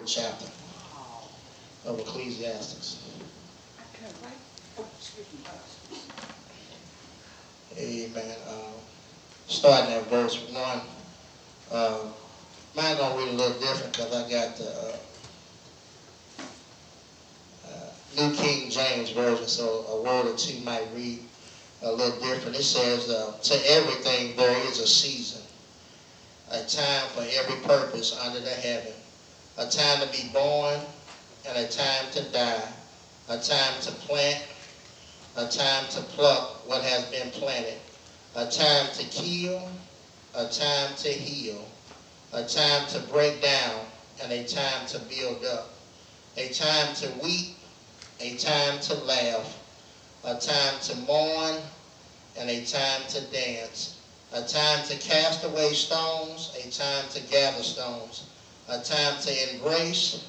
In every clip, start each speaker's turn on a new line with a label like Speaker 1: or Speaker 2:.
Speaker 1: chapter of Ecclesiastes. Amen. Starting at verse 1. Mine gonna read a little different because I got the New King James Version, so a word or two might read a little different. It says, to everything there is a season, a time for every purpose under the heaven, a time to be born and a time to die, a time to plant, a time to pluck what has been planted, a time to kill, a time to heal, a time to break down, and a time to build up, a time to weep, a time to laugh, a time to mourn, and a time to dance, a time to cast away stones, a time to gather stones, a time to embrace,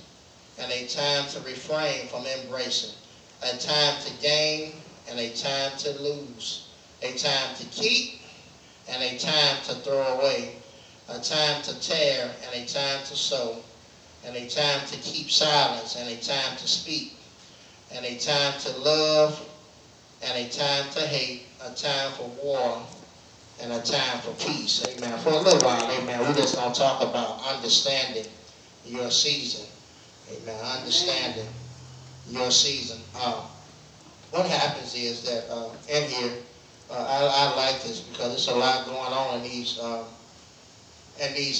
Speaker 1: and a time to refrain from embracing, a time to gain, and a time to lose, a time to keep, and a time to throw away, a time to tear, and a time to sow, and a time to keep silence, and a time to speak, and a time to love, and a time to hate, a time for war, and a time for peace. Amen. For a little while, amen, we're just going to talk about understanding your season. Amen. Understanding your season. What happens is that in here, I like this because there's a lot going on in these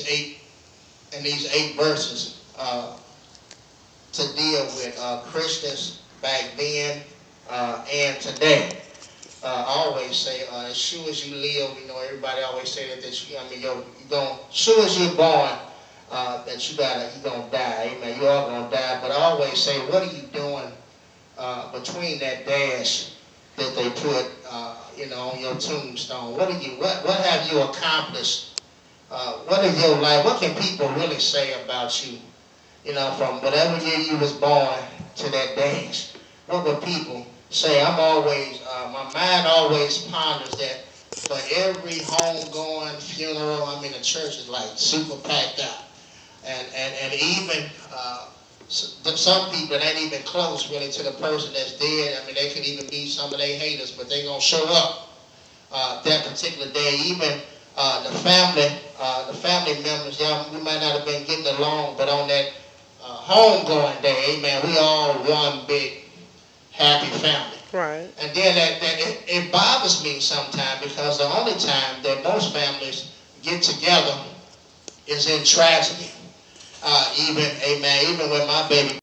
Speaker 1: eight verses to deal with Christians back then and today. I always say, as sure as you live, you know, everybody always say that sure as you're born, that you're gonna die. Amen. You are gonna die. But I always say, what are you doing between that dash that they put, on your tombstone? What have you accomplished? What is your life? What can people really say about you? You know, from whatever year you was born to that dash. What would people say? My mind always ponders that for every homegoing funeral, the church is like super packed out. And even some people that ain't even close really to the person that's dead. They could even be some of their haters, but they gonna show up that particular day. Even the family members, we might not have been getting along, but on that homegoing day, amen, we all one big happy family.
Speaker 2: Right. And
Speaker 1: then it bothers me sometimes because the only time that most families get together is in tragedy. Even when my baby